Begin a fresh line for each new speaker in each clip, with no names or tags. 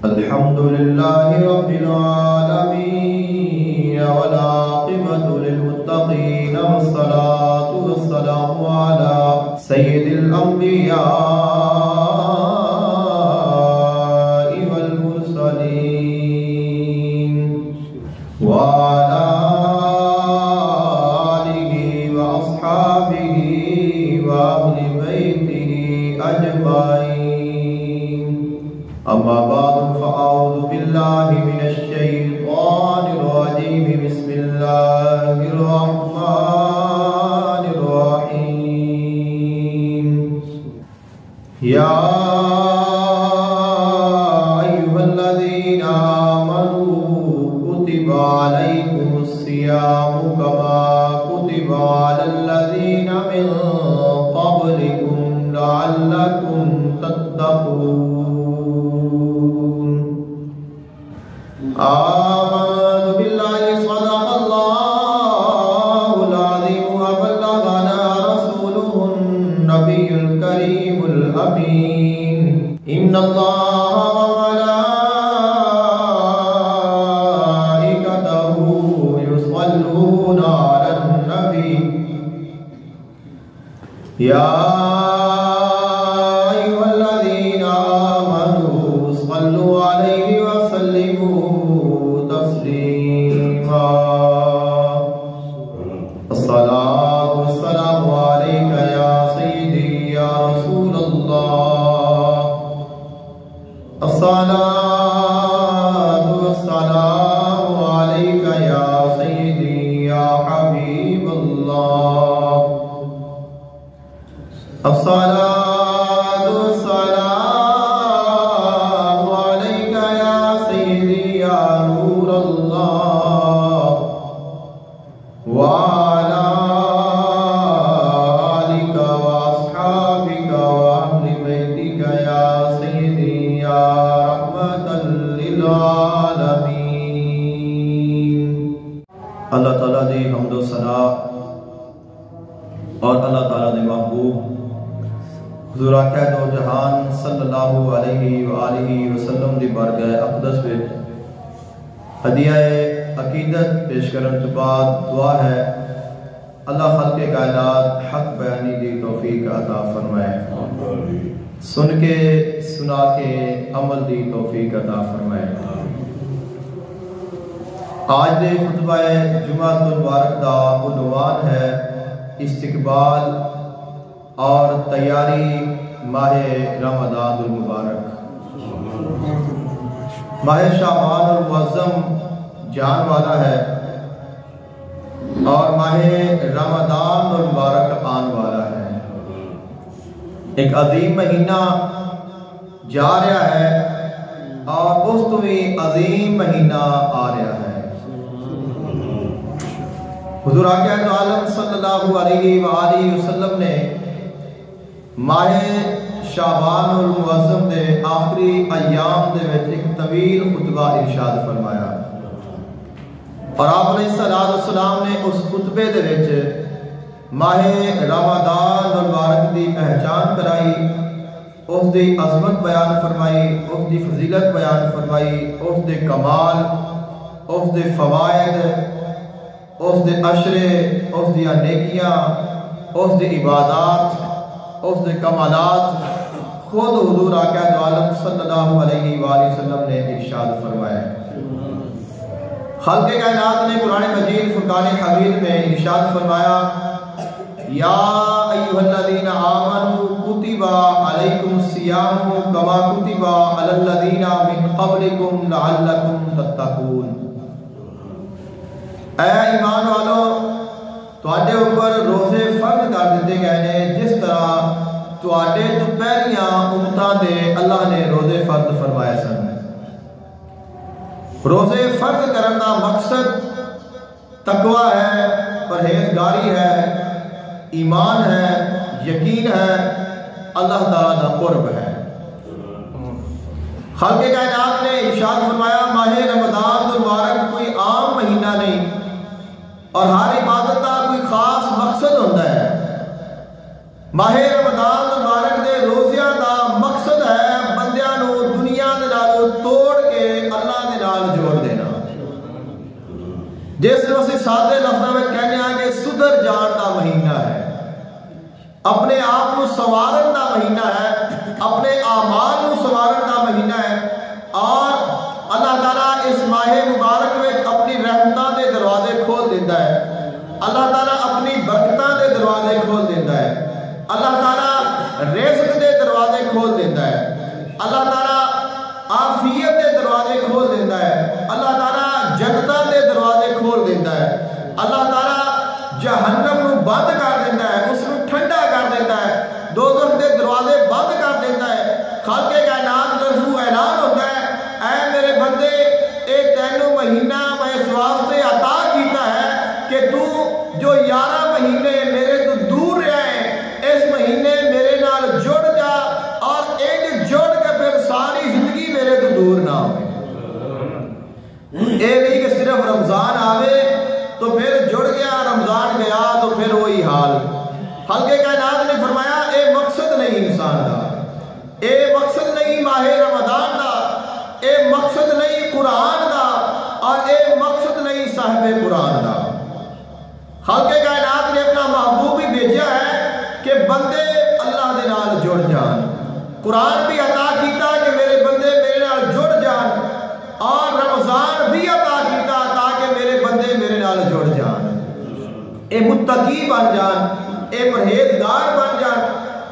الحمد لله رب العالمين والعاقبة للمتقين والصلاة والسلام على سيد الأنبياء والمرسلين وعلى آله وأصحابه وأهل بيته أجمعين. أما بعد فأعوذ بالله من الشيطان الرجيم. بسم الله الرحمن الرحيم. يا أيها الذين آمنوا كتب عليكم الصيام كما كتب على الذين من قبلكم لعلكم تتقون. آمنت بالله صدق الله العظيم وبلغنا رسوله النبي الكريم الأمين. إن الله وملائكته يصلون على النبي يا أيها الذين آمنوا صلوا عليه وسلموا تسليما. الصلاة والسلام عليك يا سيدي يا رسول الله. الصلاة والسلام عليك يا سيدي يا حبيب الله. الصلاة والسلام عليك يا سيدي يا نور الله. وعلى آلك وأصحابك وأهل بيتك يا سيدي يا رحمة للعالمين. اللہ تعالیٰ دی حمد و ثنا اور اللہ تعالیٰ دے محبوب حضور آقا دو جہان صلی اللہ علیہ وآلہ وسلم دی بارگاہ اقدس وچ ہدیہ عقیدت پیش کرن تو بعد دعا ہے اللہ خلق کائنات حق بیانی دی توفیق عطا فرمائے، سن کے سنا کے عمل دی توفیق عطا فرمائے. آج دے خطبہ جمعہ المبارک دا عنوان ہے استقبال اور تیاری ماہ رمضان المبارک. ماہ شعبان المعظم جان والا ہے اور ماہ رمضان المبارک آن والا ہے. ایک عظیم مہینہ جا رہا ہے اور اس تو بھی عظیم مہینہ آ رہا ہے. حضور آقا دو عالم صلی اللہ علیہ وآلہ وسلم نے ماہ شعبان المعظم دے آخری ایام دے وچ ایک طویل خطبہ ارشاد فرمایا اور آپ علیہ السلام نے اس خطبے دے وچ ماہ رمضان المبارک دی پہچان کرائی، اس دی عظمت بیان فرمائی، اس دی فضیلت بیان فرمائی، اس دے کمال، اس دے فوائد، اس دے عشرے، اس دی نیکیاں، اس دی عبادات، اس دے کمالات خود حضور آقا دو عالم صلی اللہ علیہ وآلہ وسلم نے ارشاد فرمایا. خلق کائنات نے قرآن مجید فرقان حمید میں ارشاد فرمایا یا ایھا الذین آمنوا کتب علیکم الصیام کما کتب علی الذین من قبلکم لعلکم تتقون. اے ایمان والو، تواڈے اوپر روزے فرض کر دیتے گئے نے جس طرح تواڈے تو پہلیاں امتاں دے اللہ نے روزے فرض فرمائے سن. روزے فرض کرن دا مقصد تقوی ہے، پرہیزگاری ہے، ایمان ہے، یقین ہے، اللہ تعالیٰ دا قرب ہے. خالق کائنات نے ارشاد فرمایا ماہ رمضان المبارک کوئی عام مہینہ نہیں اور ہر عبادت کا کوئی خاص مقصد ہوتا ہے. ماہ رمضان مبارک دے روزیاں دا مقصد ہے بندیاں نو دنیا دے نالوں توڑ کے اللہ دے نال جوڑ دینا، جس کو اسی سادے لفظوں میں کہنے ہیں کہ سدھر جان دا مہینہ ہے، اپنے آپ کو سوارن دا مہینہ ہے، اپنے اعمال کو سوارن دا مہینہ ہے، اور اللہ تعالیٰ اس ماہ مبارک میں اپنی رحمتاں دے دروازے کھول دیتا ہے، اللہ تعالیٰ اپنی برکتاں دے دروازے کھول دیتا ہے، اللہ تعالیٰ رزق دے دروازے کھول دیتا ہے، اللہ تعالیٰ عافیت دے دروازے کھول دیتا ہے، اللہ تعالیٰ جنتاں دے دروازے کھول دیتا ہے، اللہ تعالیٰ جہنم کو بند کر دیتا ہے، اس کو ٹھنڈا کر دیتا ہے، دوزخ دے دروازے بند کر دیتا ہے۔ خالق کائنات طرفوں اعلان ہوتا ہے، اے میرے بندے اے تینوں مہینہ میں اس واسطے عطا کیتا ہے کہ تو جو 11 مہینے میرے تو دور رہا ہے، اس مہینے میرے نال جڑ جا، اور ایک جڑ کے پھر ساری زندگی میرے تو دور نہ ہوئے۔ اے نہیں کہ صرف رمضان آوے تو پھر جڑ گیا، رمضان گیا تو پھر وہی حال۔ خالق کائنات نے فرمایا اے مقصد نہیں انسان دا، اے مقصد نہیں ماہ رمضان دا، اے مقصد نہیں قرآن دا، اور اے مقصد نہیں صاحب قرآن دا۔ خالق کائنات نے اپنا محبوب بھی بھیجا ہے کہ بندے اللہ دے نال جڑ جان، قرآن بھی عطا کیتا کہ میرے بندے میرے نال جڑ جان، اور رمضان بھی عطا کیتا تاکہ میرے بندے میرے نال جڑ جان، اے متقی بن جان، اے پرہیزگار بن جان۔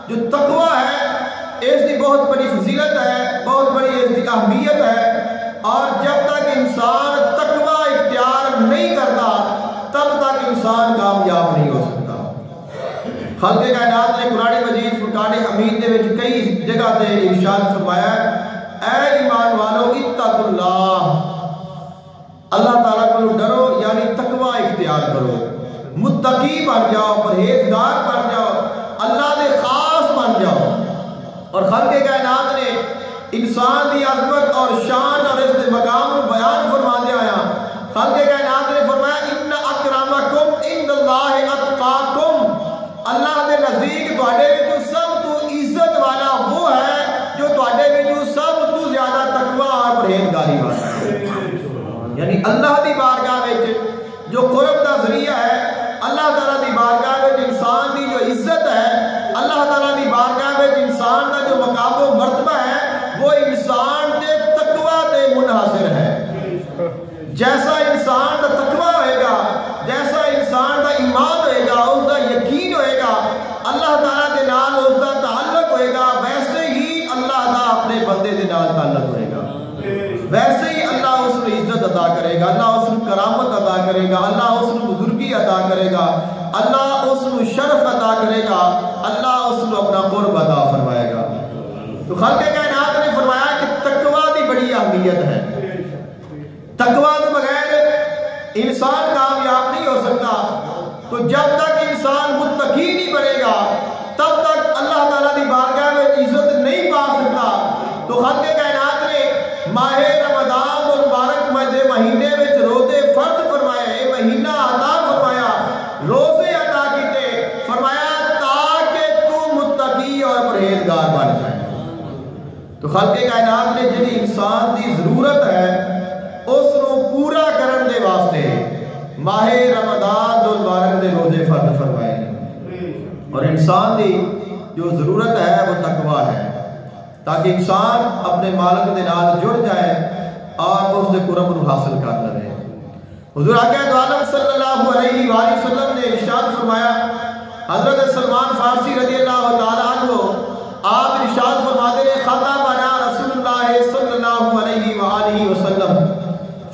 جو تقوی ہے اس کی بہت بڑی فضیلت ہے، بہت بڑی اس کی اہمیت ہے، اور جب تک انسان تقوی اختیار نہیں کرتا تب تک انسان کامیاب نہیں ہو سکتا۔ خالق کائنات نے قرآن مجید فرقان حمید دے وچ کئی جگہ تے ارشاد فرمایا ہے، اے ایمان والو اتقوا اللہ، اللہ تعالیٰ کو ڈرو، یعنی تقوی اختیار کرو، متقی بن جاؤ، پرہیزگار بن جاؤ، اللہ دے خاص بن جاؤ۔ اور خالق کائنات نے انسان کی عظمت اور شان اور اس کے مقام کو بیان فرما دیا آیا۔ خالق کائنات نے فرمایا ان اکرمکم عند اللہ اتقاکم، اللہ دے نزدیک تواڈے وچوں سب تو عزت والا وہ ہے جو تواڈے وچوں سب تو زیادہ تقوی اور پرہیزگاری والا ہے۔ یعنی اللہ دی بارگاہ وچ جو قرب دا ذریعہ ہے، اللہ تعالیٰ دی بارگاہ وچ انسان دی جو عزت ہے، اللہ تعالیٰ دی بارگاہ وچ انسان دا جو مقام و مرتبہ ہے، وہ انسان دے تقوی تے منحصر ہے۔ جیسا انسان دا تقوی ہوئے گا، جیسا انسان دا ایمان ہوئے گا، اس دا یقین ہوئے گا، اللہ تعالیٰ دے نال اس دا تعلق ہوئے گا، ویسے ہی اللہ دا اپنے بندے دے نال تعلق ہوئے گا، ویسے ہی اللہ اس کو عزت عطا کرے گا، اللہ اس کو کرامت عطا کرے گا، اللہ اس کو بزرگی عطا کرے گا، اللہ اس کو شرف عطا کرے گا، اللہ اس کو اپنا قرب عطا فرمائے گا۔ تو خالق کائنات نے فرمایا کہ تقوی دی بڑی اہمیت ہے، تقوی کے بغیر انسان کامیاب نہیں ہو سکتا۔ تو جب تک انسان متقی نہیں بنے گا تب تک اللہ تعالیٰ دی بارگاہ میں عزت نہیں پا سکتا۔ تو خالق کائنات نے ماہ رمضان المبارک مہینے میں روزے فرض فرمائے، یہ مہینہ عطا فرمایا، روزے عطا کیتے، فرمایا تاکہ تو متقی اور پرہیزگار بن جائے۔ تو خالق کائنات نے جڑی انسان دی ضرورت ہے اس کو پورا کرن دے واسطے ماہ رمضان المبارک دے روزے فرض فرمائے، اور انسان دی جو ضرورت ہے وہ تقوی ہے، تاکہ انسان اپنے مالک دے نال جڑ جائے اور اس دے قرب کو حاصل کر لے۔ حضور آقا دو عالم صلی اللہ علیہ وآلہ وسلم نے ارشاد فرمایا، حضرت سلمان فارسی رضی اللہ تعالیٰ عنہ آپ ارشاد فرماتے ہیں، خطبنا رسول اللہ صلی اللہ علیہ وآلہ وسلم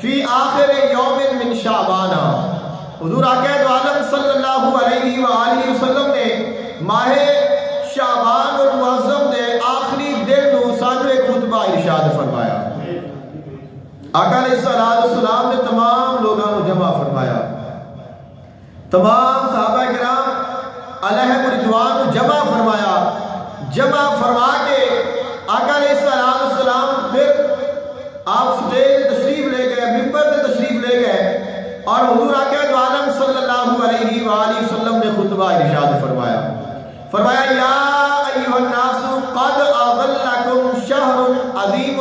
فی آخر یوم من شعبان، حضور آقا دو عالم صلی اللہ علیہ وآلہ وسلم نے ماہ شعبان المعظم دے آخری دن نو سانو ایک خطبہ ارشاد فرمایا۔ آقا علیہ السلام نے تمام لوگوں کو جمع فرمایا، تمام صحابہ کرام علیہ رضوان کو جمع فرمایا، جمع فرما کے آقا علیہ السلام پھر آپ سٹیج تشریف لے گئے، ممبر پہ تشریف لے گئے، اور حضور آقا دو عالم صلی اللہ علیہ وآلہ وسلم نے خطبہ ارشاد فرمایا، فرمایا یا ایھا الناس قد اظلکم شہر عظیم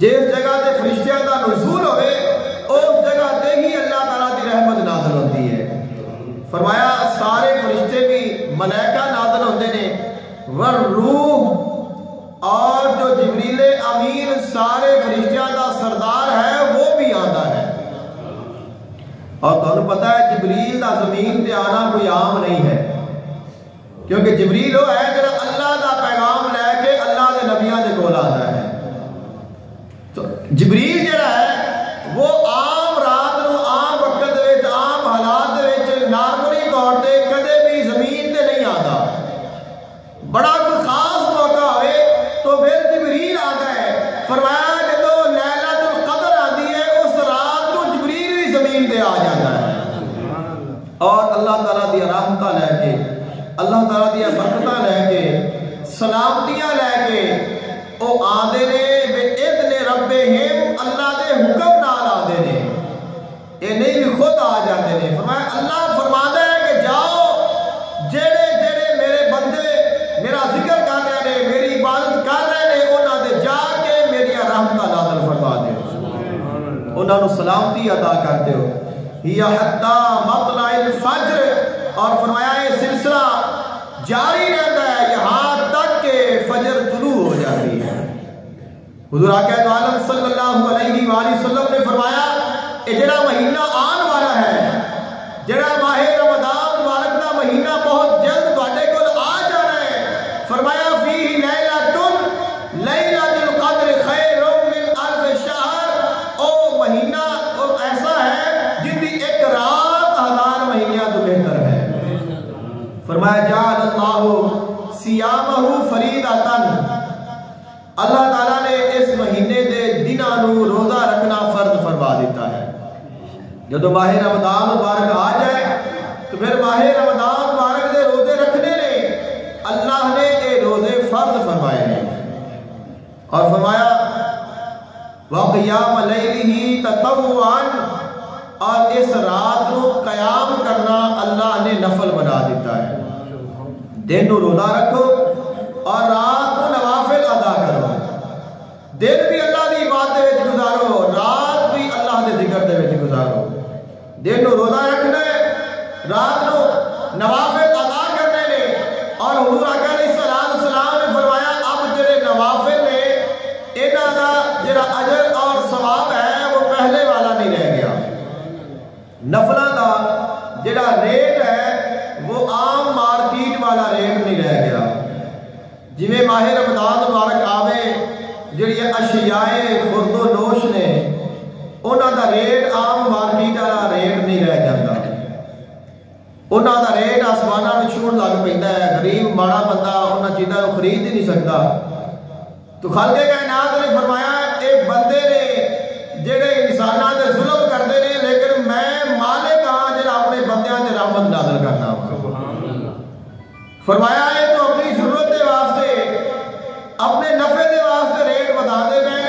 جس جگہ تے فرشتیاں دا نزول ہوئے اس جگہ تے ہی اللہ تعالیٰ دی رحمت نازل ہوتی ہے۔ فرمایا سارے فرشتے بھی ملائکہ نازل ہوتے نے، والروح، اور جو جبریل امین سارے فرشتیاں دا سردار ہے وہ بھی آتا ہے۔ اور تمہیں پتہ ہے جبریل دا زمین تے آنا کوئی عام نہیں ہے، کیونکہ جبریل وہ ہے جڑا اللہ دا پیغام لے کے اللہ دے نبیاں دے کول آتا ہے۔ تو جبریل جڑا ہے وہ عام رات نو عام وقت دے وچ عام حالات دے وچ نارملی طور تے کدے بھی زمین تے نہیں آتا، بڑا کوئی خاص موقع ہوئے تو پھر جبریل آتا ہے۔ فرمایا جدو لیلۃ القدر آتی ہے اس رات کو جبریل بھی زمین تے آ جاتا ہے، اور اللہ تعالیٰ دی رحمتاں لے کے، اللہ تعالیٰ دی برکتاں لے کے، سلامتیاں لے کے او آندے نے بِإِذْنِ رَبِّهِمْ، اللہ دے حکم نال آندے نے، اے نہیں بھی خود آ جاتے نے۔ فرمایا اللہ فرماتا ہے کہ جاؤ جڑے جڑے میرے بندے میرا ذکر کر رہے ہیں، میری عبادت کر رہے ہیں، انہاں دے جا کے میری رحمتاں نازل فرما دیو، انہاں نو سلامتی عطا کر دیو۔ یا حتی مطلع الفجر، اور فرمایا یہ سلسلہ جاری رہتا ہے یہاں تک کہ فجر طلوع ہو جاتی ہے۔ حضور آقا عالم صلی اللہ علیہ وآلہ وسلم نے فرمایا کہ جڑا مہینہ آن والا ہے، جڑا ماہ رمضان مبارک دا مہینہ بہت جلد تواڈے کول آ جانا ہے، فرمایا فیہ لیلۃ القدر خیر من الف شہر، او مہینہ او ایسا ہے جن دی ایک رات ہزار مہینیاں تو بہتر ہے۔ فرمایا جعل اللہ صیامہ فریضۃ، اللہ تعالیٰ نے اس مہینے دے دنوں نو روزہ رکھنا فرض فرما دیتا ہے۔ جب ماہ رمضان مبارک آ جائے تو پھر ماہ رمضان مبارک دے روزے رکھنے نے اللہ نے اے روزے فرض فرمائے ہیں، اور فرمایا وَقِيَامَ لَيْلِهِ تَطَوُّعًا، اور اس رات کو قیام کرنا اللہ نے نفل بنا دیتا ہے۔ دن کو روزہ رکھو اور رات کو نوافل ادا کرو، دن بھی اللہ دی عبادت دے وچ گزارو، رات بھی اللہ دے ذکر دے وچ گزارو۔ دن کو روزہ رکھنا ہے، رات کو نوافل ادا کرنے نے، اور حضور آقا علیہ السلام نے فرمایا اب جڑے نوافل نے انہاں دا جڑا اجر اور ثواب ہے وہ پہلے والا نہیں رہ گیا، نفلاں دا جڑا ریٹ ہے وہ عام مارکیٹ والا ریٹ نہیں رہ گیا۔ جویں ماہ رمضان مبارک آوے جڑی اشیاء خورد و نوش نے انہاں دا ریٹ عام مارکیٹ والا ریٹ نہیں رہ جاتا، انہاں دا ریٹ آسماناں میں چھوڑ لگ پیندا ہے، غریب ماڑا بندہ انہاں چیزاں کو خرید ہی نہیں سکتا۔ تو خالق کائنات نے فرمایا اے بندے نے جڑے انساناں تے ظلم کرتے نے، لیکن میں مالک ہاں جڑا اپنے بندیاں تے رحمت نازل کرنا۔ فرمایا ہے تو اپنی ضرورت دے واسطے اپنے نفع دے واسطے ریٹ بتا دے میں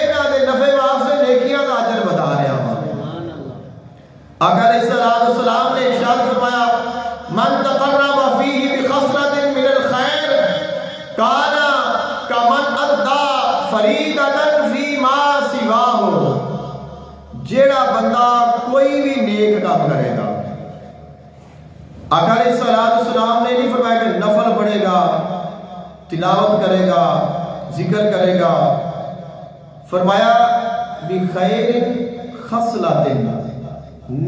انہاں دے نفع واسطے نیکیاں دا اجر بتا رہا ہوں۔ آقا علیہ السلام نے ارشاد فرمایا من تقرب فیہ بخصلۃ من الخیر کان کمن ادى فریضۃ فیما سواہ، جیڑا بندہ کوئی بھی نیک کام کرے گا، آقا علیہ السلام نے نہیں فرمایا کہ نفل پڑھے گا، تلاوت کرے گا، ذکر کرے گا، فرمایا بخیر خصلۃ،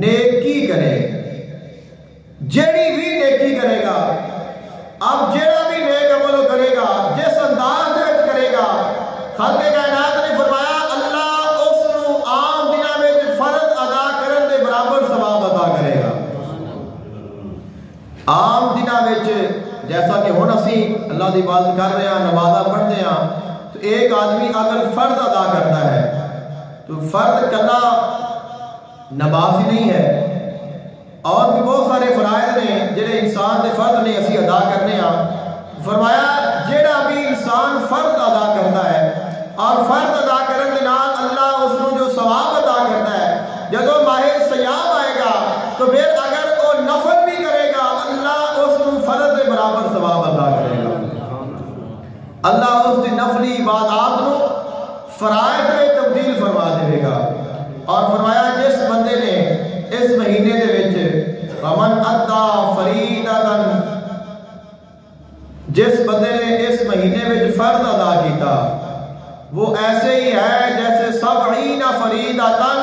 نیکی کرے، جیڑی بھی نیکی کرے گا۔ اب جیڑا بھی نیک عمل کرے گا جس انداز وچ کرے گا، خالق کائنات نے فرمایا اللہ اس نو عام دناں وچ فرض ادا کرن دے برابر ثواب عطا کرے گا۔ عام دنوں وچ جیسا کہ ہن اسی اللہ دی عبادت کر رہے ہیں، نمازاں پڑھتے ہیں، تو ایک آدمی اگر فرض ادا کرتا ہے تو فرض کلا نماز ہی نہیں ہے، اور بھی بہت سارے فرائض نے جڑے انسان دے فرض نے اسی ادا کرنے ہیں۔ فرمایا جیڑا بھی انسان فرض ادا کرتا ہے اور فرض ادا کرن دے نال اللہ اس نو جو ثواب عطا کرتا ہے، جدوں ماہ صیام آئے گا تو پھر اگر وہ نفل بھی کرے گا اللہ اس نو فرض دے برابر ثواب عطا کرے گا۔ اللہ اس دی نفلی عبادات نو فرائض اور فرمایا جس بندے نے اس مہینے دے وچ ومن ادا فریدتن، جس بندے نے اس مہینے وچ فرض ادا کیتا وہ ایسے ہی ہے جیسے 70 فریدتن،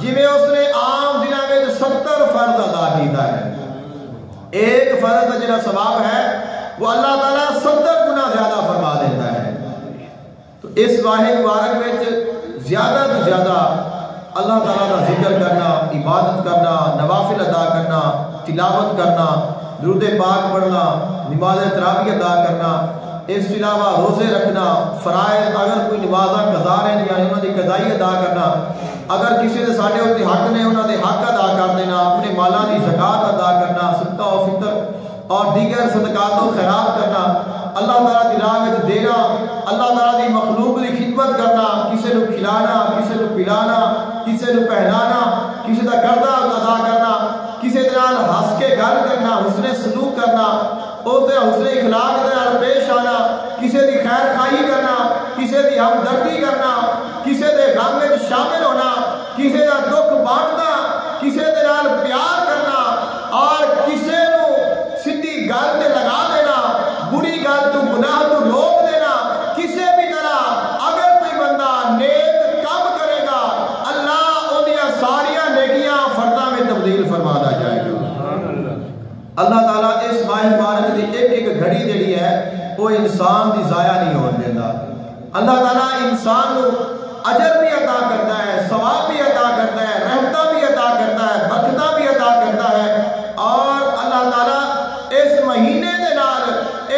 جویں اس نے عام دنوں میں 70 فرض ادا کیتا ہے۔ ایک فرض کا جڑا ثواب ہے وہ اللہ تعالیٰ 70 گنا زیادہ فرما دیتا ہے۔ تو اس ماہ مبارک میں زیادہ تو زیادہ اللہ تعالیٰ کا ذکر کرنا، عبادت کرنا، نوافل ادا کرنا، تلاوت کرنا، درود پاک پڑھنا، نماز تراویح ادا کرنا، اس کے علاوہ روزے رکھنا، فرائض اگر کوئی نمازاں قضا رہن یعنی انہوں نے قضائی ادا کرنا، اگر کسی نے ساڈے اوتے حق نے انہوں نے حق ادا کر دینا، اپنے مالاں دی زکات ادا کرنا، صدقہ و فطر اور دیگر صدقات و خیرات کرنا، اللہ تعالیٰ دی راہ وچ دینا، اللہ تعالیٰ دی مخلوق دی خدمت کرنا، کسی نو کھلانا، کسی نو پلانا، کسی نو پہنانا، کسی دا قرضہ ادا کرنا، کسی دے نال ہنس کے گل کرنا، حسن سلوک کرنا، اس دے حسن اخلاق دے نال پیش آنا، کسی دی خیر خواہی کرنا، کسی دی ہمدردی کرنا، کسی دے غم وچ شامل ہونا، کسی دا دکھ بانٹنا، کسی دے نال پیار کرنا اور کسی نو سیدھی گل تے لگا دینا، بری گل تو گناہ تو روک دینا۔ کسی بھی طرح اگر کوئی بندہ نیک کام کرے گا اللہ اونیاں ساریاں نیکیاں فرضاں میں تبدیل فرمانا جائے گا۔ اللہ تعالیٰ اس ماہ مبارک دی ایک ایک گھڑی جڑی ہے وہ انسان دی ضائع نہیں ہون دیندا۔ اللہ تعالیٰ انسان کو اجر بھی عطا کرتا ہے، ثواب بھی عطا کرتا ہے، رحمتہ بھی عطا کرتا ہے، برکتہ بھی عطا کرتا ہے، اور اللہ تعالیٰ اس مہینے دے نال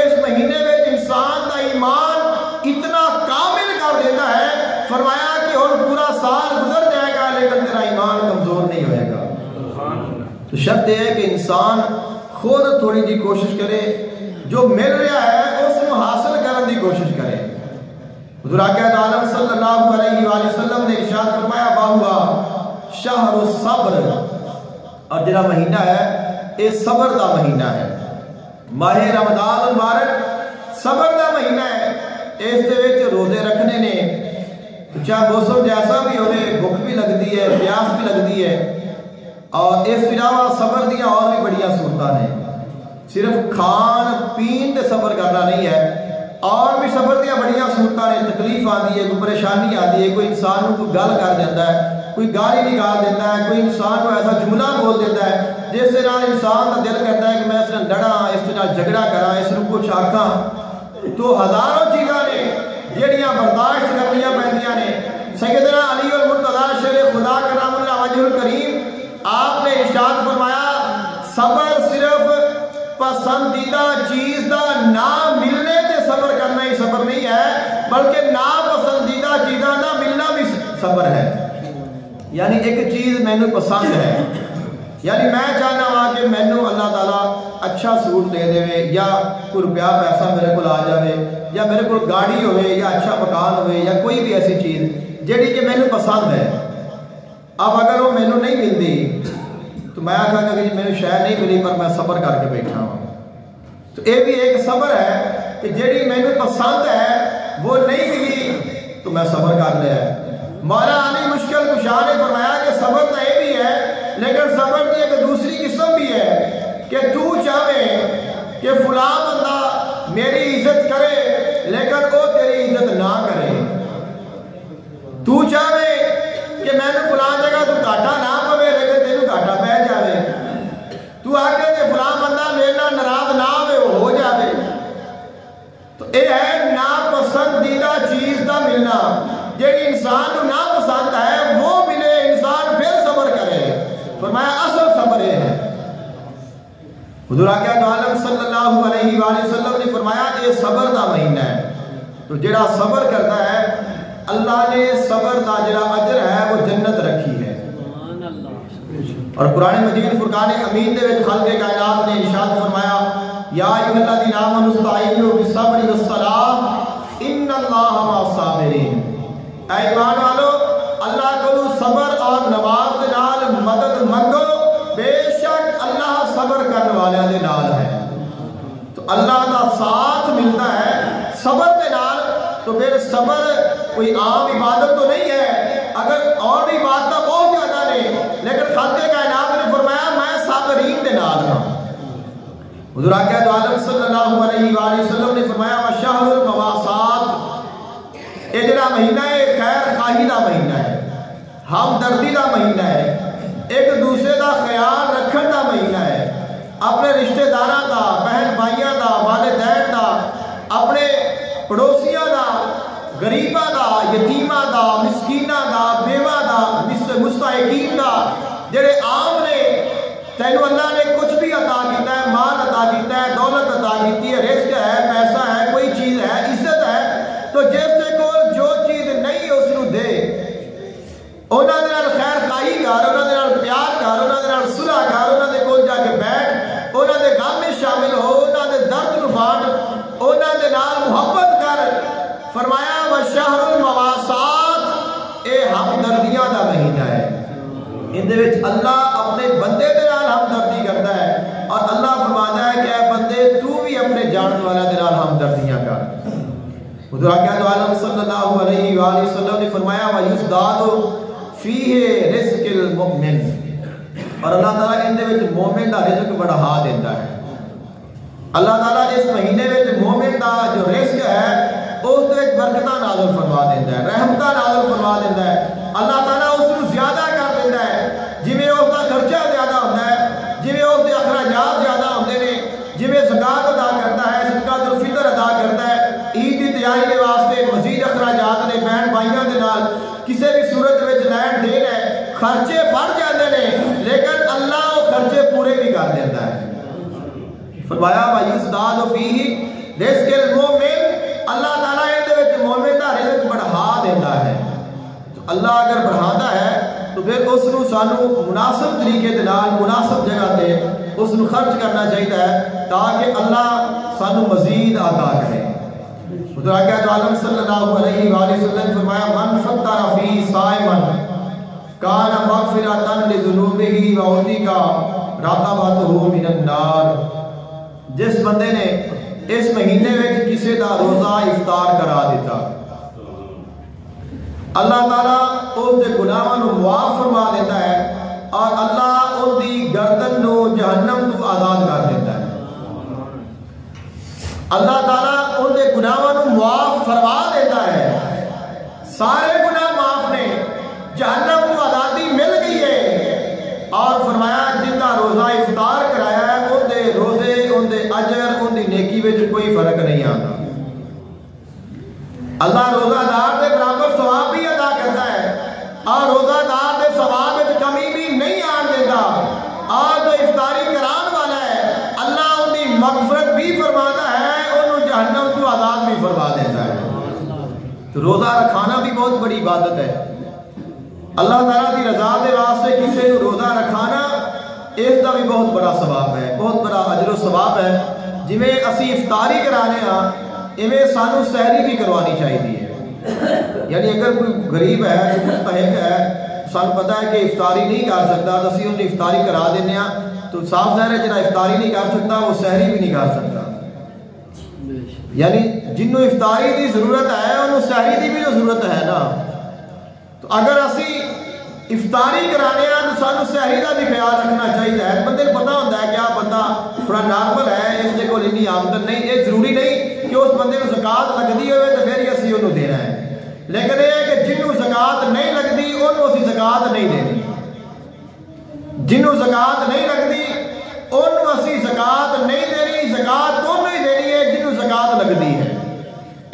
اس مہینے میں انسان دا ایمان اتنا کامل کر دیتا ہے، فرمایا کہ اور پورا سال گزر جائے گا لیکن تیرا ایمان کمزور نہیں ہوئے گا۔ تو شرط یہ ہے کہ انسان خود تھوڑی جی کوشش کرے، جو مل رہا ہے اس کو حاصل کرنے کی کوشش کرے۔ حضور اکرم عالم صلی اللہ علیہ وآلہ وسلم نے ارشاد فرمایا باہوا شہر الصبر، اور جڑا مہینہ ہے یہ صبر دا مہینہ ہے۔ ماہ رمضان المبارک صبر دا مہینہ ہے، اس دے وچ روزے رکھنے نے، چاہے موسم جیسا بھی ہوئے، بھوک بھی لگتی ہے، پیاس بھی لگتی ہے، اور اس کے علاوہ صبر دیا اور بھی بڑیاں صورتاں نے، صرف کھان پین تے صبر کرنا نہیں ہے، اور بھی صبر دیا بڑیاں صورتاں نے، تکلیف آتی ہے، کوئی پریشانی آتی ہے، کوئی انسان کو کوئی گل کر دیتا ہے، کوئی گالی نکال دیتا ہے، کوئی انسان کو ایسا جملہ بول دیتا ہے جس سے نال انسان کا دل کرتا ہے کہ میں اس نے لڑا، اس کے نال جھگڑا کرا، اس نے کچھ آکھاں۔ تو ہزاروں چیزاں نے جہڑیاں برداشت کرنیاں پیندیاں نے۔ سیدنا علی المرتضی شیر خدا کرام اللہ وجہ الکریم آپ نے ارشاد فرمایا صبر صرف پسندیدہ چیز دا نہ ملنے تے صبر کرنا ہی صبر نہیں ہے، بلکہ ناپسندیدہ چیزاں دا ملنا بھی صبر ہے۔ یعنی ایک چیز مینوں پسند ہے، یعنی میں چاہنا ہوں کہ مینوں اللہ تعالیٰ اچھا سوٹ دے دے، یا کوئی روپیہ پیسہ میرے کو آ جائے، یا میرے کو گاڑی ہوئے، یا اچھا مکان ہوئے، یا کوئی بھی ایسی چیز جیڑی کہ مینوں پسند ہے۔ اب اگر وہ مینوں نہیں ملتی تو میں آکھاں گا کہ مینوں شاید نہیں ملی پر میں صبر کر کے بیٹھا ہوں۔ تو یہ بھی ایک صبر ہے کہ جیڑی مینوں پسند ہے وہ نہیں ملی تو میں صبر کر لیا ہے۔ مولا علی مشکل کشا نے فرمایا کہ صبر تو یہ بھی ہے، لیکن صبر کی ایک دوسری قسم بھی ہے کہ تو چاہے کہ فلاں بندہ میری عزت کرے لیکن وہ تیری عزت نہ کرے، تو چاہے کہ میں نے فلاں جگہ تو گھاٹا نہ پوے لیکن تینوں گھاٹا پہ جاوے، تو آکے کہ فلاں بندہ میرے نال ناراض نہ ہوئے وہ ہو جاوے۔ تو یہ ہے ناپسندیدہ چیز دا ملنا، جیڑی انسان کو ناپسند ہے وہ ملے انسان پھر صبر کرے۔ فرمایا اصل صبر ہے۔ حضور اکرم عالم صلی اللہ علیہ وآلہ وسلم نے فرمایا یہ صبر دا مہینہ ہے، تو جڑا صبر کرتا ہے اللہ نے صبر دا جڑا اجر ہے وہ جنت رکھی ہے۔ اور قرآن مجید فرقان امین دے وچ خالق کائنات نے ارشاد فرمایا یا ایھا الذین آمنوا استعینوا بالصبر والصلاۃ ان اللہ مع الصابرین۔ اے ایمان والو اللہ کو صبر اور نماز دے نال مدد منگو، بے شک اللہ صبر کرنے والے دے نال ہے۔ تو اللہ دا ساتھ ملتا ہے صبر دے نال، تو پھر صبر کوئی عام عبادت تو نہیں ہے، اگر اور بھی عبادت بہت حضور آقا دو عالم صلی اللہ علیہ وآلہ وسلم نے فرمایا وشہر المواسات، یہ جڑا مہینہ ہے خیر خواہی دا مہینہ ہے، ہمدردی دا مہینہ ہے، ایک دوسرے دا خیال رکھن دا مہینہ ہے، اپنے رشتہ داراں دا، بہن بھائیاں دا، والدین دا، اپنے پڑوسیاں دا، غریباں دا، یتیماں دا، مسکیناں دا، بیوہ دا، مستحقین دا، جڑے عام نے تینو اللہ نے کچھ بھی عطا کیتا ہے، مال عطا کیتا ہے، دولت عطا کیتی ہے، رزق ہے، پیسہ ہے، کوئی چیز ہے، عزت ہے، تو جس سے کوئی جو چیز نہیں اس نو دے، انہاں دے نال خیر خواہی کر، انہاں دے نال پیار کر، انہاں دے نال صلح کر، انہاں دے کول جا کے بیٹھ، انہاں دے غم میں شامل ہو، انہاں دے درد نو بانٹ، انہاں دے نال محبت کر۔ فرمایا وشہر المواسات، اے ہمدردیاں دا مہینہ ہے، ان دے وچ اللہ اپنے بندے دے نال ہمدردی کرتا ہے، اور اللہ فرماتا ہے کہ اے بندے تو بھی اپنے جاننے والا دے نال ہمدردیاں کر۔ حضور آقا دو عالم صلی اللہ علیہ وآلہ وسلم نے فرمایا وَيُزْدَادُ فِيهِ رِزْقِ الْمُؤْمِنِ، اور اللہ تعالیٰ ان دے وچ مومن دا رزق بڑھا دیتا ہے۔ اللہ تعالیٰ اس مہینے وچ مومن دا جو رزق ہے اس دے وچ برکتاں نازل فرما دیتا ہے، رحمتاں نازل فرما دیتا ہے، اللہ تعالیٰ اس کو زیادہ کر دیتا ہے، جویں اس دا خرچہ زیادہ ہوتا ہے، جویں اس دے اخراجات زیادہ ہوندے نے، جویں زکات ادا کرتا ہے، صدقۃ الفطر ادا کرتا ہے، عید دی تیاری دے واسطے مزید اخراجات نے، بہن بھائیاں دے نال کسی بھی صورت وچ لین دین ہے، خرچے بڑھ جاندے نے، لیکن اللہ وہ خرچے پورے بھی کر دیتا ہے۔ فرمایا وَيُزْدَادُ فِيهِ رِزْقِ الْمُؤْمِنِ، اللہ تعالیٰ ان دے وچ مومن دا رزق بڑھا دیتا ہے۔ تو اللہ اگر بڑھاتا ہے تو پھر اس نو سانو مناسب طریقے دے نال مناسب جگہ تے اس نو خرچ کرنا چاہیے ہے تاکہ اللہ سانو مزید عطا کرے۔ حضور آقا دو عالم صلی اللہ علیہ وآلہ وسلم فرمایا من فطر فی صائما کان مغفرۃ لذنوبہ وعتق رقبتہ من النار، جس بندے نے اس مہینے میں کسی دا روزہ افطار کرا دیتا، اللہ تعالیٰ اس دے گناہاں نو معاف فرما دیتا ہے، اور اللہ ان دی گردن نو جہنم تو آزاد کر دیتا ہے۔ اللہ تعالیٰ ان دے گناہاں نو معاف فرما دیتا ہے، سارے گناہ معاف نے، جہنم کو آزادی مل گئی ہے، اور فرمایا جن دا روزہ افطار کرایا ہے ان دے روزے، ان دے اجر، ان دی نیکی وچ کوئی فرق نہیں آتا۔ اللہ روزہ دار دے برابر ثواب بھی ادا کرتا ہے، اور روزہ دار دے ثواب وچ کمی بھی نہیں آن دیتا، اور جو افطاری کران والا ہے اللہ ان دی مغفرت بھی فرماتا ہے، انہوں جہنم تو آزاد بھی فرما دیتا ہے۔ تو روزہ رکھانا بھی بہت بڑی عبادت ہے، اللہ تعالیٰ دی رضا دے واسطے کسی کو روزہ رکھانا اس کا بھی بہت بڑا ثواب ہے، بہت بڑا اجر و ثواب ہے۔ جویں اسی افطاری کرانے ہاں ایویں سانو سحری بھی کروانی چاہیے، یعنی اگر کوئی غریب ہے، کوئی مستحق ہے، سانو پتہ ہے کہ افطاری نہیں کر سکتا تو اسی انہیں افطاری کرا دینے ہاں، تو صاف ظاہر ہے جڑا افطاری نہیں کر سکتا وہ سحری بھی نہیں کر سکتا، یعنی جنوں افطاری دی ضرورت ہے انہوں سحری دی بھی ضرورت ہے نا۔ تو اگر اسی افطاری کرانے ہیں تو سانو سحری کا بھی خیال رکھنا چاہیے ہے، بندے کو پتہ ہوتا ہے کہ آپ بندہ تھوڑا نارمل ہے، اس کے کول اتنی آمدن نہیں، یہ ضروری نہیں کہ اس بندے کو زکات لگتی ہوئے تو پھر ہی اسی انہوں دینا ہے، لیکن یہ ہے کہ جنوں زکات نہیں لگتی انہوں اسی زکات نہیں دینی، جنوں زکات نہیں لگتی انہوں اسی زکات نہیں دینی، زکات انہوں ہی دینی ہے جنوں زکات لگتی ہے۔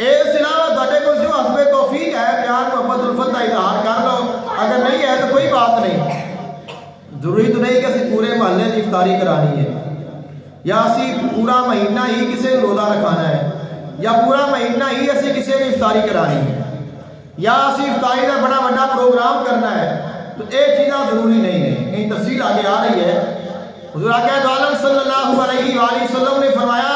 اس علاوہ تھوڑے کو جو حسب توفیق ہے پیار محبت الفت کا اظہار کر لو، اگر نہیں ہے تو کوئی بات نہیں، ضروری تو نہیں کہ اسی پورے محلے کی افطاری کرانی ہے، یا اسی پورا مہینہ ہی کسی کو روزہ رکھانا ہے، یا پورا مہینہ ہی اسی کسی کو افطاری کرانی ہے، یا اسی افطاری کا بڑا بڑا پروگرام کرنا ہے، تو یہ چیزیں ضروری نہیں ہے، یہ تفصیل آگے آ رہی ہے۔ حضور آقا دو عالم صلی اللہ علیہ وآلہ وسلم نے فرمایا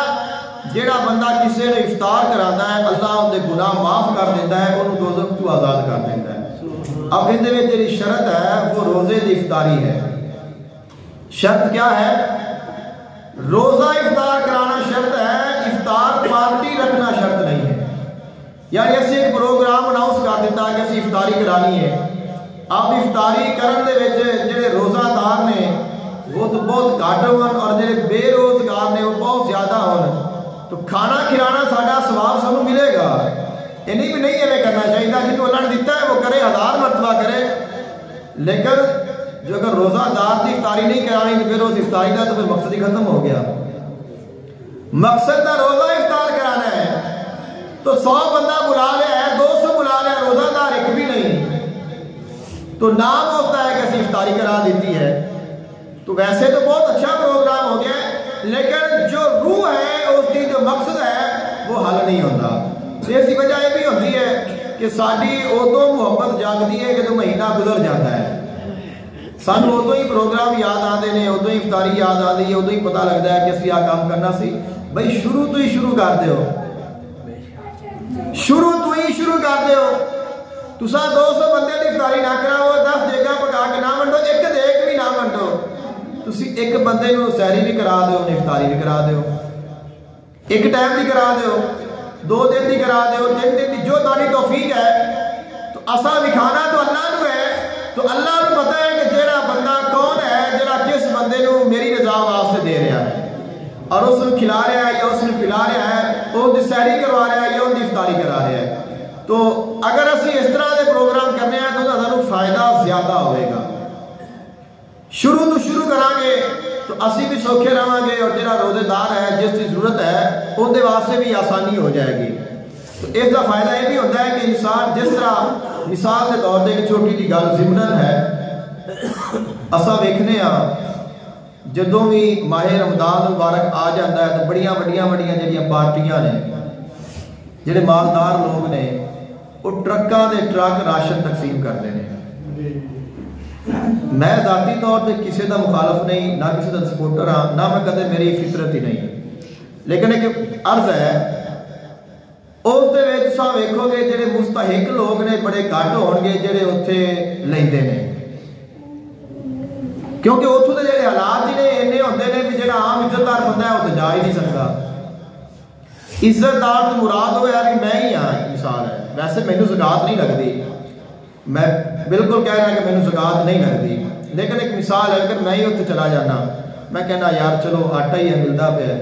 جیڑا بندہ کسی نے افطار کراتا ہے اللہ ان دے گناہ معاف کر دیتا ہے، انہوں دوزخ تو آزاد کر دیتا ہے۔ اب ان دے وچ جڑی شرط ہے وہ روزے دی افطاری ہے۔ شرط کیا ہے؟ روزہ افطار کرانا شرط ہے، افطار پارٹی رکھنا شرط نہیں ہے، یعنی اسی ایک پروگرام اناؤنس کر دیتا کہ اسی افطاری کرانی ہے، اب افطاری کرن دے وچ جڑے روزہ دار نے وہ تو بہت گھٹ ہون اور جڑے بے روزگار نے وہ بہت انہیں بھی نہیں ایویں کرنا چاہیے، جنہوں اللہ نے دیتا ہے وہ کرے، 1000 مرتبہ کرے، لیکن جو اگر روزہ دار کی افطاری نہیں کرانی تو پھر اس افطاری کا تو پھر مقصد ہی ختم ہو گیا۔ مقصد کا روزہ افطار کرانا ہے تو 100 بندہ بلا لیا ہے، 200 بلا لیا، روزہ دار ایک بھی نہیں، تو نام ہوتا ہے کہ ایسی افطاری کرا دیتی ہے۔ تو ویسے تو بہت اچھا پروگرام ہو گیا ہے، لیکن جو روح ہے اس کی جو مقصد ہے وہ حل نہیں ہوتا۔ اس کی وجہ یہ بھی ہوتی ہے کہ ساری ادو محبت جاگتی ہے جب مہینہ گزر جاتا ہے، سانو ادو ہی پروگرام یاد آتے ہیں، ادو ہی افطاری یاد آتی ہے، ادو ہی پتہ لگتا ہے کہ اسی آ کام کرنا سی۔ بھائی شروع تو ہی شروع کر دیو، شروع تو ہی شروع کر دیو۔ تسا 200 بندے کی افطاری نہ کراؤ، 10 دیگاں پکا کے نہ ونڈو، ایک دیگ بھی نہ ونڈو، تسی ایک بندے نو سحری بھی کرا دیو، افطاری بھی کرا دیو، ایک ٹائم بھی کرا دیو، 2 دن بھی کرا دیو، 3 دن بھی، جو تاری توفیق ہے۔ تو اسا وکھانا تو اللہ نو ہے، تو اللہ نو پتہ ہے کہ جیڑا بندہ کون ہے جیڑا کس بندے نو میری رضا واسطے دے رہا ہے، اور اس نے کھلا رہا ہے یا اس نے پلا رہا ہے، وہ دی سحری کروا رہا ہے یا ان دی افطاری کرا رہا ہے۔ تو اگر اسی اس طرح دے پروگرام کرنے ہیں تو سانو فائدہ زیادہ ہوئے گا۔ شروع تو شروع کریں گے تو اسی بھی سوکھے رہیں گے، اور جڑا روزے دار ہے جس کی ضرورت ہے ان دے واسطے بھی آسانی ہو جائے گی۔ تو اس کا فائدہ یہ بھی ہوتا ہے کہ انسان جس طرح مثال کے طور پہ ایک چھوٹی جی گل ضمن ہے، اساں ویکھنے ہاں جدوں بھی ماہ رمضان مبارک آ جاتا ہے تو بڑیاں جڑیاں پارٹیاں نے، جڑے مالدار لوگ نے وہ ٹرکاں دے ٹرک راشن تقسیم کرتے ہیں۔ میں ذاتی طور پہ کسی دا مخالف نہیں، نہ کسی دا سپورٹر ہاں، نہ میں کدے میری فطرت ہی نہیں، لیکن ایک عرض ہے اس دے وچ تساں ویکھو گے جڑے مستحق لوگ نے بڑے گھٹ ہون گے جڑے اوتھے لیندے نے، کیونکہ اتوں کے جڑے حالات ہی نے اینے ہوندے نے کہ جڑا عام عزت دار بندہ ہے وہ تو جا ہی نہیں سکتا۔ عزت دار تو مراد ہوا کہ میں ہی ہاں، ایک مثال ہے، ویسے مینوں زکات نہیں لگتی، میں بالکل کہہ رہا کہ مینوں زکات نہیں لگتی، لیکن ایک مثال ہے اگر میں ہی اتنے چلا جانا، میں کہنا یار چلو آٹا ہی ہے ملتا پیا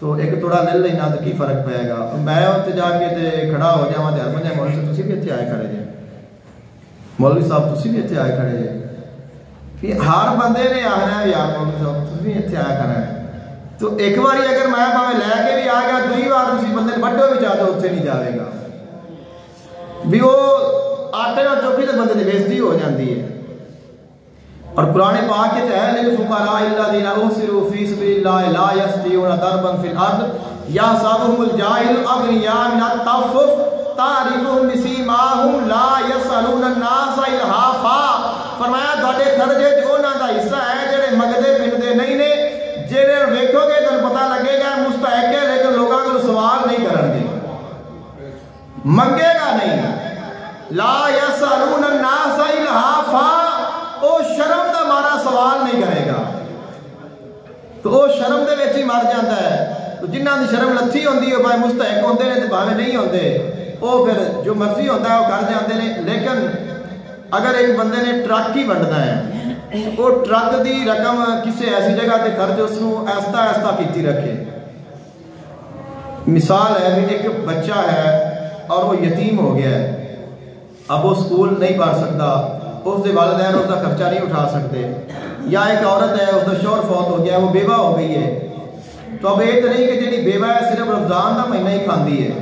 تو ایک تھوڑا لے لینا تو کی فرق پائے گا، میں اتنے جا کے کھڑا ہو جاواں تے ہر بندے مولوی صاحب تسی بھی اتنے آئے کھڑے جے، مولوی صاحب تسی بھی اتنے آئے کھڑے جے، کہ ہر بندے نے آنا ہے یار مولوی صاحب تسی بھی اتنے آیا کھڑا ہے، تو ایک باری اگر میں پاویں لے کے بھی آ گیا، دوئی بار تسی بندے بڑھو بھی چاہتے اتنے نہیں جاوے گا، بھی وہ آٹے اور چوکھی تے بندے دی بےزتی ہو جاتی ہے۔ اور قرآن پاک کے ہے للفقراء الذین احصروا فی سبیل اللہ لا یستطیعون ضربا فی الارض یحسبهم الجاہل اغنیاء من التعفف تعرفهم بسیماہم لا یسألون الناس الحافا۔ فرمایا تھوڑے خرچے انہاں دا حصہ ہے جڑے منگدے پھردے نہیں نے، جڑے ویکھو گے تمہیں پتہ لگے گا مستحق ہے لیکن لوگوں کو سوال نہیں کرن گے، منگے گا نہیں، لا یسألون الناس الحافا، او شرم دا مارا سوال نہیں کرے گا، تو او شرم دے وچ ہی مر جاتا ہے۔ تو جنہاں دی شرم لتھی ہوندی ہے بھائی مستحق ہوندے نے تے بھاویں نہیں ہوندے، او پھر جو مرضی ہوتا ہے وہ کر جاتے ہیں۔ لیکن اگر ایک بندے نے ٹرک ہی ونڈنا ہے وہ ٹرک دی رقم کسی ایسی جگہ تے خرچ اس نو ایستا ایستا کیتی رکھے۔ مثال ہے کہ ایک بچہ ہے اور وہ یتیم ہو گیا ہے، اب وہ سکول نہیں پڑھ سکتا، اس دے والدین اس کا خرچہ نہیں اٹھا سکتے، یا ایک عورت ہے اس کا شوہر فوت ہو گیا ہے وہ بیوہ ہو گئی ہے، تو اب یہ تو نہیں کہ جڑی بیوہ ہے صرف رمضان کا مہینہ ہی کھاندی ہے،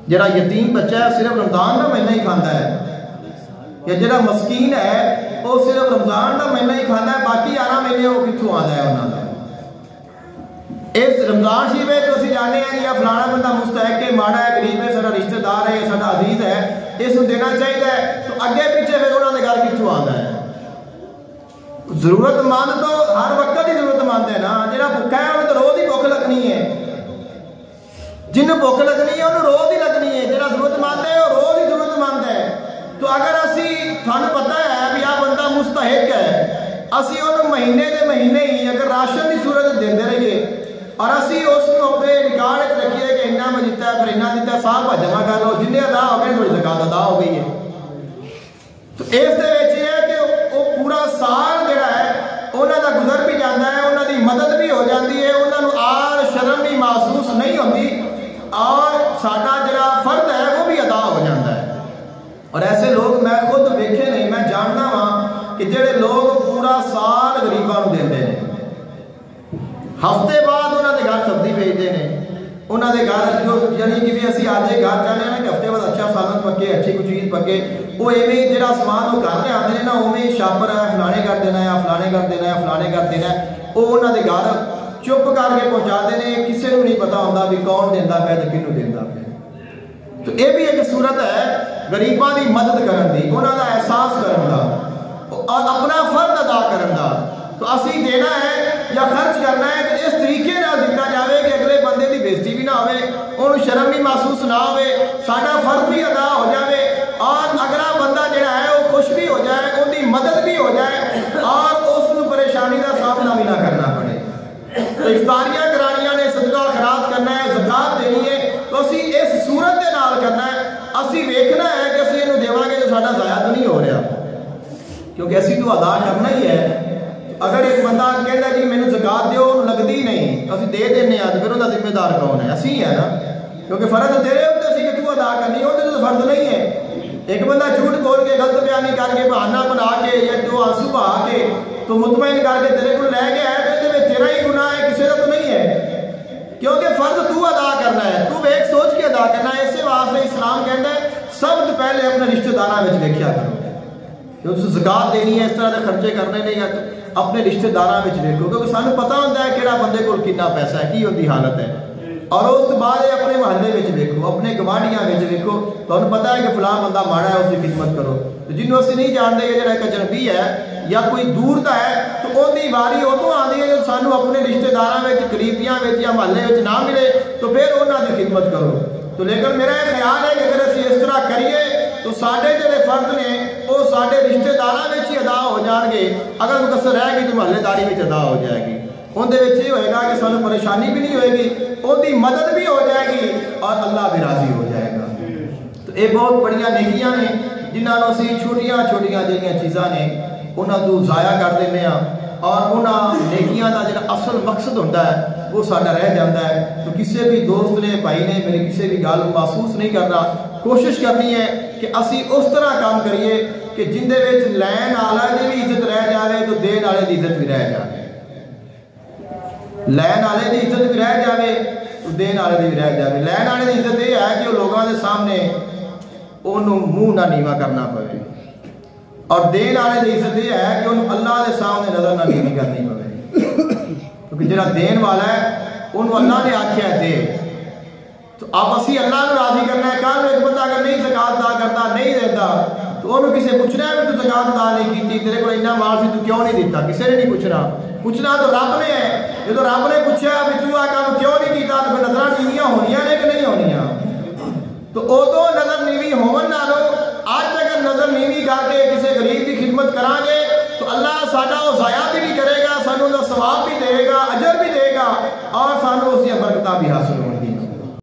جڑا یتیم بچہ ہے صرف رمضان کا مہینہ ہی کھاندا ہے، یا جڑا مسکین ہے وہ صرف رمضان کا مہینہ ہی کھاندا ہے، باقی 11 مہینے وہ کتوں آتا ہے انہوں کا۔ اس رمضان شریف میں تو اسی جانے ہیں یا فلانا بندہ مستحق ہے، ماڑا ہے، غریب ہے، سارا رشتہ دار ہے، سارا عزیز ہے، اس کو دینا چاہیے، تو اگے پیچھے پھر انہوں نے گھر کتوں آتا ہے۔ ضرورت مند تو ہر وقت ہی ضرورت مند ہے نا، جہاں بھوکا ہے انہیں تو روز ہی بھوک لگنی ہے، جنہوں بھوک لگنی ہے انہوں روز ہی لگنی ہے، جہاں ضرورت مند ہے وہ روز ہی ضرورت مند ہے۔ تو اگر اسی تھانوں پتہ ہے بھی آ بندہ مستحق ہے، اسی انہوں مہینے دے مہینے ہی اگر راشن کی صورت دیندے رہیے اور اسی اس کو اپنے ریکارڈ رکھیے کہ انہاں میں دیتا ہے پھر انہاں دیتا ہے، صاحب جمع کر لو، جنہیں ادا ہو گئے تھوڑی زکات ادا ہو گئی ہے۔ تو اس دے وچ یہ ہے کہ وہ پورا سال جڑا ہے انہاں دا گزر بھی جاتا ہے، انہاں دی مدد بھی ہو جاتی ہے، انہاں نوں آر شرم بھی محسوس نہیں ہوتی، اور ساڈا جڑا فرد ہے اور ایسے لوگ میں خود ویکھے نہیں، میں جاننا ہاں کہ جڑے لوگ پورا سال غریباں نوں دیندے نے، ہفتے بعد انہاں دے گھر سبزی بھیجتے ہیں، انہاں دے گھر جو یعنی کہ بھی اسی آدھے گھر چاہنے ہیں کہ ہفتے بعد اچھا سالن پکے، اچھی کوئی چیز پکے، وہ ایویں جڑا سامان وہ گھر لے آتے ہیں نا، اوویں شاپر ہے فلانے کر دینا ہے، فلانے کر دینا ہے، فلانے کر دینا ہے، وہ انہاں دے گھر چپ کر کے پہنچاتے ہیں، کسی کو نہیں پتا ہوتا بھی کون دینا پیا تو کنوں دینا پیا۔ تو یہ بھی ایک صورت ہے غریباں دی مدد کرن دی، انہاں دا احساس کرن دا اور اپنا فرض ادا کرن دا۔ تو اسی دینا ہے یا خرچ کرنا ہے کہ اس طریقے نال دیتا جاوے کہ اگلے بندے دی بےزتی بھی نہ ہوئے، انہوں شرم بھی محسوس نہ ہوئے، ساڈا فرض بھی ادا ہو جاوے اور اگلا بندہ جڑا ہے وہ خوش بھی ہو جائے، ان دی مدد بھی ہو جائے اور اس کو پریشانی کا سامنا بھی نہ کرنا پڑے۔ تو افطاریاں کرانیاں نے، صدقہ خیرات کرنا ہے، زکات دینی ہے، تو اسی اس صورت دے نال کرنا ہے، اسی ویکھنا ہے کہ اسی انہوں دیواں گے جو ساڈا ضائع تو نہیں ہو رہا، کیونکہ اسی تو ادا کرنا ہی ہے۔ اگر ایک بندہ کہتا جی مینوں زکات دیو، لگدی نہیں، اسی دے دینے تو پھر انہاں ذمہ دار کون ہے؟ اسی ہے نا، کیونکہ فرض تیرے اوتے سی کہ تو ادا کرنی، اوتے تو فرض نہیں ہے۔ ایک بندہ جھوٹ بول کے، غلط بیانی کر کے، بہانہ بنا کے یا جو آنسو بہا کے تو مطمئن کر کے تیرے کو لے کے آئے تو تیرا ہی گناہ ہے، کسی کا تو نہیں ہے، کیونکہ فرض تو ادا کرنا ہے، تو ایک سوچ کے ادا کرنا ہے۔ اسی واسطے اسلام کہتا ہے سب تو پہلے اپنے رشتہ داراں وچ ویکھیا کرو، کہ اس زکات دینی ہے، اس طرح کے خرچے کرنے نہیں ہے، اپنے رشتہ داراں وچ ویکھو، کیونکہ سانوں پتہ ہوتا ہے کہڑا بندے کول کتنا پیسہ ہے، کی ہوندی حالت ہے، اور اس کے بعد اپنے محلے وچ ویکھو، اپنے گوانڈیاں وچ ویکھو، تانوں پتہ ہے کہ فلاں بندہ ماڑا ہے، اس کی خدمت کرو۔ تو جنوں اسی نہیں جانتے کہ جڑا ایک اجنبی ہے یا کوئی دور دا ہے، تو ان دی واری ادوں آندی ہے جب سانوں اپنے رشتہ داراں وچ، قریبیاں وچ یا محلے وچ نہ ملے تو پھر انہاں دی خدمت کرو۔ تو لیکن میرا یہ خیال ہے کہ اگر اسی اس طرح کریے تو ساڈے جڑے فرض نے وہ ساڈے رشتہ داراں وچ ہی ادا ہو جان گے، اگر مقصر رہ گئی تو محلے داری وچ ادا ہو جائے گی، ان دے وچ یہ ہوئے گا کہ سانوں پریشانی بھی نہیں ہوئے گی، ان دی مدد بھی ہو جائے گی اور اللہ بھی راضی ہو جائے گا۔ تو یہ بہت بڑیاں نیکیاں نے جنہاں نوں اسی چھوٹیاں چھوٹیاں جہاں چیزاں نے انہاں تو ضائع کر دینے ہاں، اور انہاں نیکیاں دا جڑا اصل مقصد ہوتا ہے وہ ساڈا رہ جاتا ہے۔ تو کسی بھی دوست نے، بھائی نے میری کسی بھی گل محسوس نہیں کرنا، کوشش کرنی ہے کہ اسی اس طرح کام کریے کہ جن دے وچ لین والے دی بھی عزت رہ جاوے تو دین والے دی عزت بھی رہ جاوے، لین والے دی عزت بھی رہ جاوے تو دین والے دی بھی رہ جاوے۔ لین والے دی عزت یہ ہے کہ وہ لوگوں دے سامنے انہوں منہ نہ نیوا کرنا پوے، اور دین والے دی عزت یہ ہے کہ انہوں اللہ دے سامنے نظر نہ نیوی کرنی پوے، کیونکہ جڑا دین والا ہے انہوں اللہ نے آکھیا ہے دے، تو اب اسی اللہ نے راضی کرنا ہے۔ کل ایک بندہ اگر نہیں زکات ادا کرتا، نہیں دیتا، تو انہوں کسے پوچھنا ہے کہ تو زکات ادا نہیں کیتی، تیرے کو اتنا مال سی تو کیوں نہیں دیتا؟ کسے نے نہیں پوچھنا، پوچھنا تو رب نے ہے۔ جب رب نے پوچھا بھی تو آ کام کیوں نہیں کیتا، تو پھر نظر نیویاں ہونیاں نے کہ نہیں ہونیاں؟ تو ادو نظر نیوی ہون نالو اج اگر نظر نیوی کر کے کسی غریب کی خدمت کران گے تو اللہ ساڈا وہ ضائع بھی نہیں کرے گا، سانوں دا ثواب بھی دے گا، اجر بھی دے گا، اور سانوں اس کی برکتاں بھی حاصل